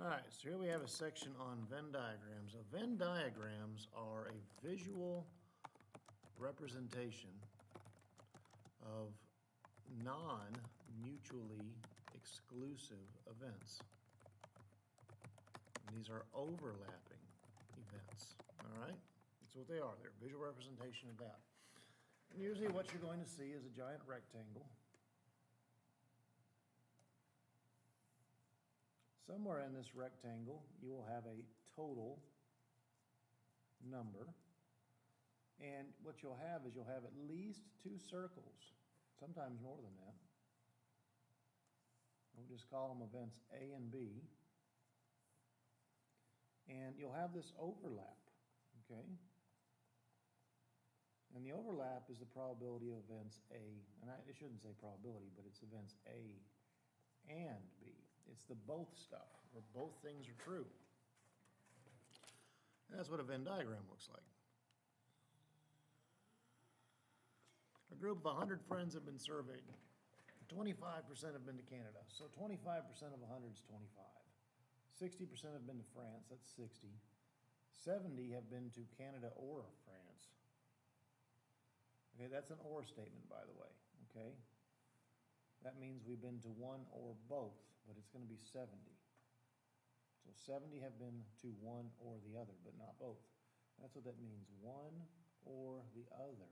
All right, so here we have a section on Venn diagrams. So Venn diagrams are a visual representation of non-mutually exclusive events. And these are overlapping events, all right? That's what they are. They're a visual representation of that. And usually what you're going to see is a giant rectangle. Somewhere in this rectangle, you will have a total number. And what you'll have is you'll have at least two circles, sometimes more than that. We'll just call them events A and B. And you'll have this overlap, okay? And the overlap is the probability of events A, and I shouldn't say probability, but it's events A and B. It's the both stuff, where both things are true. And that's what a Venn diagram looks like. A group of 100 friends have been surveyed. 25% have been to Canada, so 25% of 100 is 25. 60% have been to France, that's 60. 70 have been to Canada or France. Okay, that's an or statement, by the way, okay? That means we've been to one or both, but it's going to be 70. So 70 have been to one or the other, but not both. That's what that means, one or the other,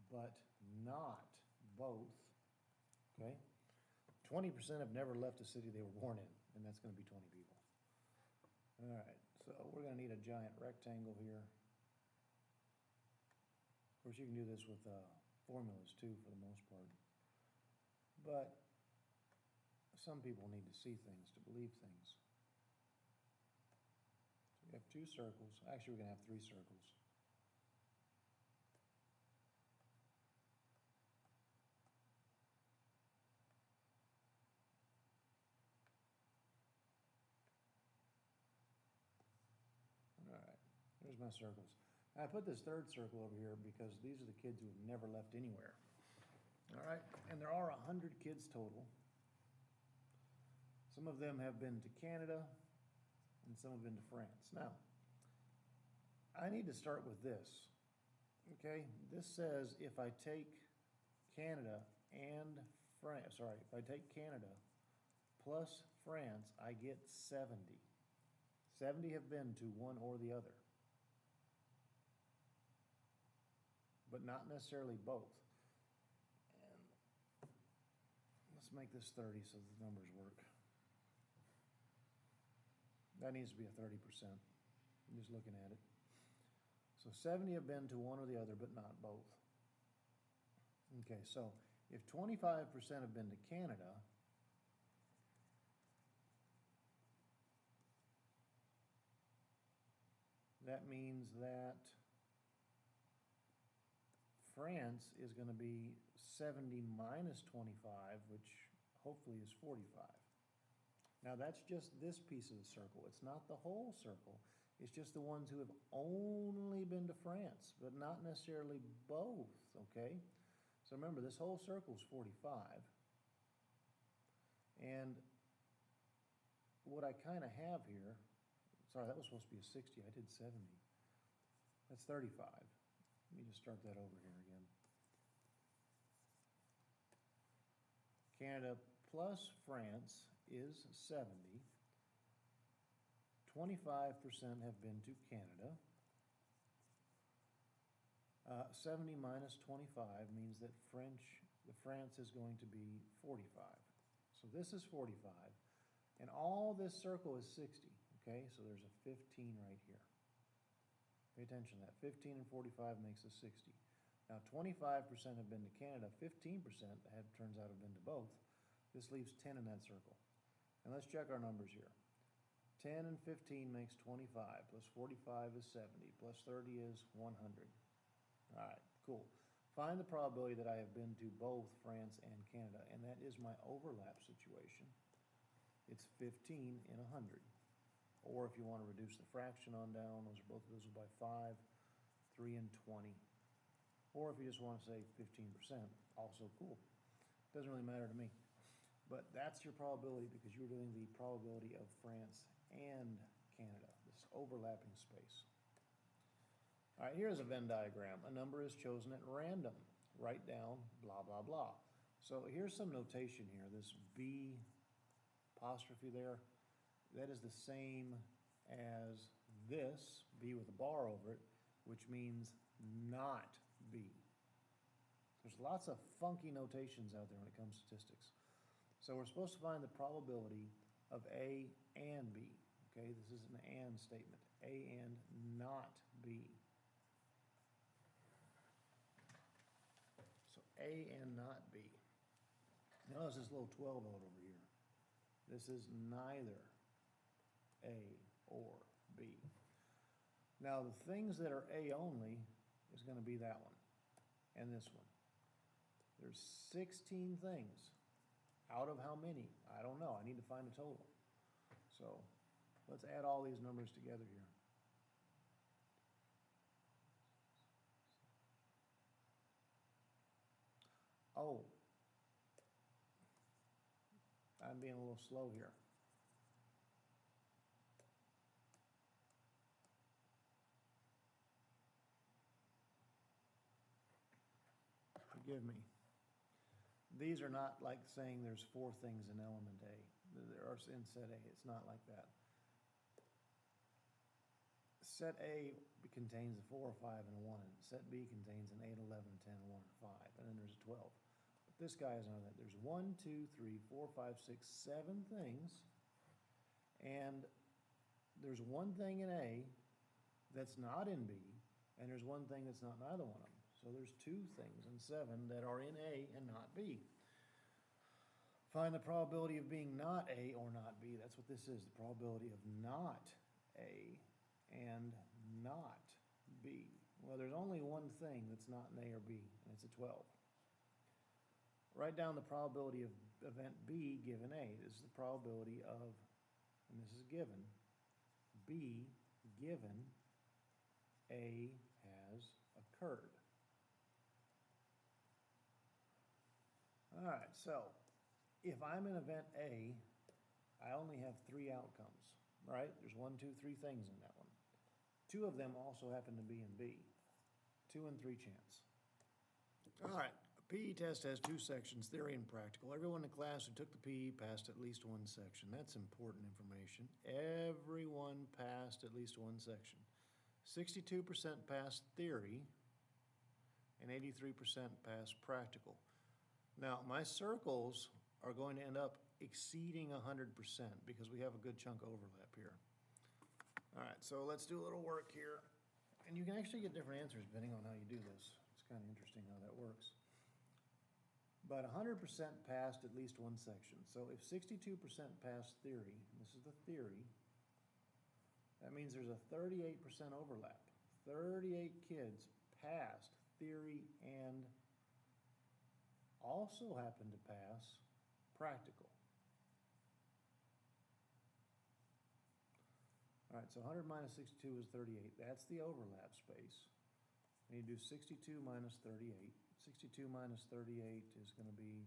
but not both, okay? 20% have never left the city they were born in, and that's going to be 20 people. All right, so we're going to need a giant rectangle here. Of course, you can do this with formulas too, for the most part. But some people need to see things to believe things. So we have two circles. Actually, we're going to have three circles. All right, here's my circles. I put this third circle over here because these are the kids who have never left anywhere. All right, and there are 100 kids total. Some of them have been to Canada, and some have been to France. Now, I need to start with this, okay? This says if I take Canada and France, if I take Canada plus France, I get 70. 70 have been to one or the other, but not necessarily both. And let's make this 30 so the numbers work. That needs to be a 30%. I'm just looking at it. So 70 have been to one or the other, but not both. Okay, so if 25% have been to Canada, that means that France is going to be 70 minus 25, which hopefully is 45. Now that's just this piece of the circle. It's not the whole circle. It's just the ones who have only been to France, but not necessarily both, okay? So remember, this whole circle is 45. And what I kind of have here, sorry, that was supposed to be a 60. I did 70. That's 35. Let me just start that over here again. Canada plus France is 70. 25% have been to Canada. 70 minus 25 means that France is going to be 45. So this is 45. And all this circle is 60, okay? So there's a 15 right here. Pay attention to that. 15 and 45 makes a 60. Now 25% have been to Canada, 15% turns out have been to both. This leaves 10 in that circle. And let's check our numbers here. 10 and 15 makes 25, plus 45 is 70, plus 30 is 100. All right, cool. Find the probability that I have been to both France and Canada, and that is my overlap situation. It's 15 in 100. Or if you want to reduce the fraction on down, those are both divisible by 5, 3 and 20. Or if you just want to say 15%, also cool. Doesn't really matter to me. But that's your probability because you're doing the probability of France and Canada, this overlapping space. All right, here's a Venn diagram. A number is chosen at random. Write down blah, blah, blah. So here's some notation here. This B apostrophe there, that is the same as this, B with a bar over it, which means not B. There's lots of funky notations out there when it comes to statistics. So we're supposed to find the probability of A and B. Okay, this is an and statement. A and not B. So A and not B. Notice this little 12 out over here. This is neither A or B. Now the things that are A only is going to be that one and this one. There's 16 things. Out of how many? I don't know. I need to find a total. So let's add all these numbers together here. Oh, I'm being a little slow here. Forgive me. These are not like saying there's 4 things in element A. There are in set A. It's not like that. Set A contains a 4, a 5, and a 1. Set B contains an 8, 11, 10, 1, and 5. And then there's a 12. But this guy is not that. There's 1, 2, 3, 4, 5, 6, 7 things. And there's one thing in A that's not in B. And there's one thing that's not in either one of them. So there's 2 things in 7 that are in A and not B. Find the probability of being not A or not B. That's what this is, the probability of not A and not B. Well, there's only one thing that's not in A or B, and it's a 12. Write down the probability of event B given A. This is the probability of, and this is given, B given A has occurred. All right, so if I'm in event A, I only have 3 outcomes, right? There's 1, 2, 3 things in that one. 2 of them also happen to be in B. 2 and 3 chance. All right, a PE test has 2 sections, theory and practical. Everyone in the class who took the PE passed at least 1 section. That's important information. Everyone passed at least 1 section. 62% passed theory and 83% passed practical. Now, my circles are going to end up exceeding 100% because we have a good chunk of overlap here. All right, so let's do a little work here. And you can actually get different answers depending on how you do this. It's kind of interesting how that works. But 100% passed at least 1 section. So if 62% passed theory, this is the theory, that means there's a 38% overlap. 38 kids passed theory and also happen to pass practical. All right, so 100 minus 62 is 38. That's the overlap space. And you do 62 minus 38. 62 minus 38 is going to be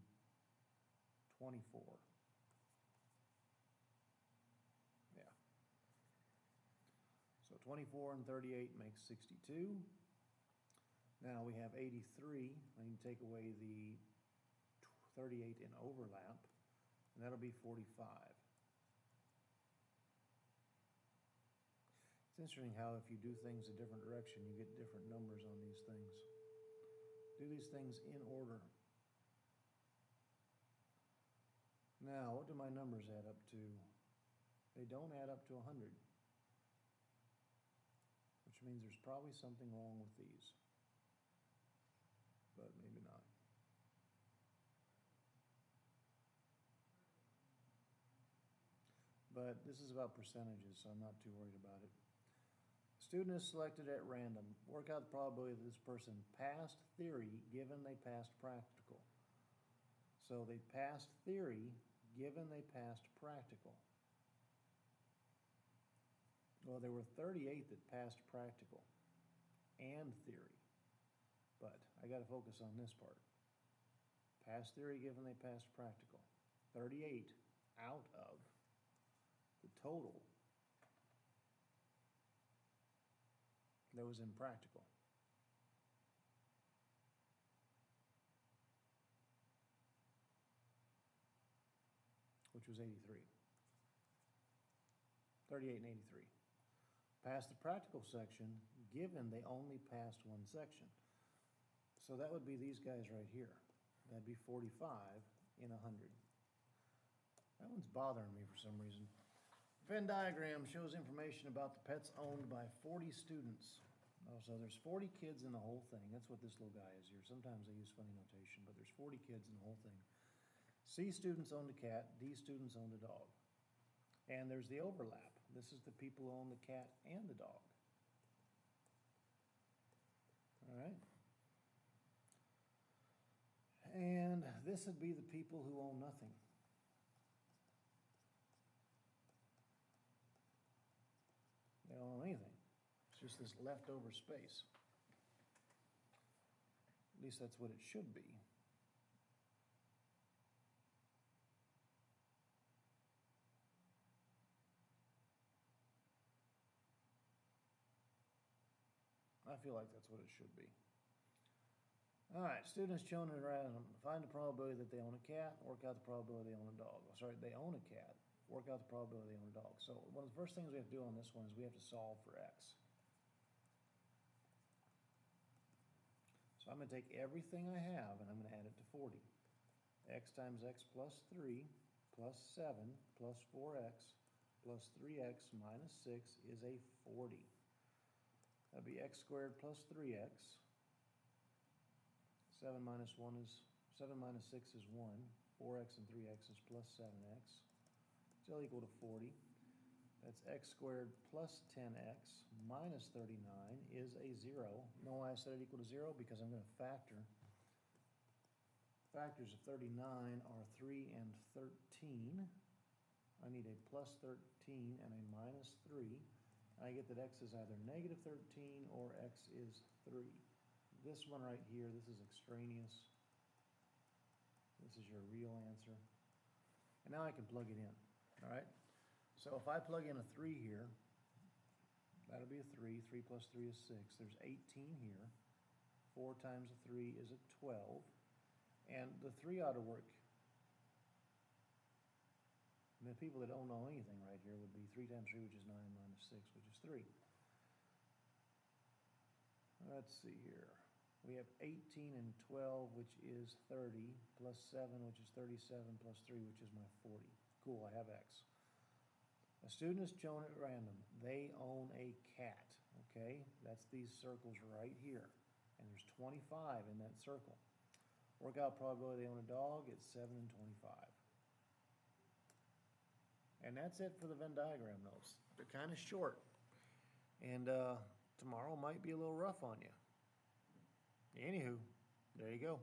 24. Yeah. So 24 and 38 makes 62. Now we have 83. I need to take away the 38 in overlap, and that'll be 45. It's interesting how if you do things a different direction, you get different numbers on these things. Do these things in order. Now, what do my numbers add up to? They don't add up to 100, which means there's probably something wrong with these, but maybe not. But this is about percentages, so I'm not too worried about it. Student is selected at random. Work out the probability that this person passed theory given they passed practical. So they passed theory given they passed practical. Well, there were 38 that passed practical and theory. But I got to focus on this part. Passed theory given they passed practical. 38 out of the total that was impractical. Which was 83. 38 and 83. Passed the practical section, given they only passed one section. So that would be these guys right here. That'd be 45 in 100. That one's bothering me for some reason. Venn diagram shows information about the pets owned by 40 students. Oh, so there's 40 kids in the whole thing. That's what this little guy is here. Sometimes they use funny notation, but there's 40 kids in the whole thing. C students owned a cat, D students owned a dog. And there's the overlap. This is the people who own the cat and the dog. All right. And this would be the people who own nothing. They don't own anything. It's just this leftover space. At least that's what it should be. I feel like that's what it should be. All right, students shown at random. Find the probability that they own a cat, work out the probability they own a dog. Sorry, they own a cat, work out the probability they own a dog. So one of the first things we have to do on this one is we have to solve for x. So I'm going to take everything I have and I'm going to add it to 40. X times x plus 3 plus 7 plus 4x plus 3x minus 6 is a 40. That'd be x squared plus 3x. 7 minus 6 is 1. 4x and 3x is plus 7x. Still equal to 40. That's x squared plus 10x minus 39 is a 0. Know why I said it equal to 0? Because I'm going to factor. Factors of 39 are 3 and 13. I need a plus 13 and a minus 3. I get that x is either negative 13 or x is 3. This one right here, this is extraneous. This is your real answer. And now I can plug it in, all right? So if I plug in a 3 here, that'll be a 3. 3 plus 3 is 6. There's 18 here. 4 times a 3 is a 12. And the 3 ought to work. And the people that don't know anything right here would be 3 times 3, which is 9, minus 6, which is 3. Let's see here. We have 18 and 12, which is 30, plus 7, which is 37, plus 3, which is my 40. Cool, I have x. A student is shown at random. They own a cat, okay? That's these circles right here. And there's 25 in that circle. Work out probability they own a dog, it's 7 and 25. And that's it for the Venn diagram notes. They're kind of short. And tomorrow might be a little rough on you. Anywho, there you go.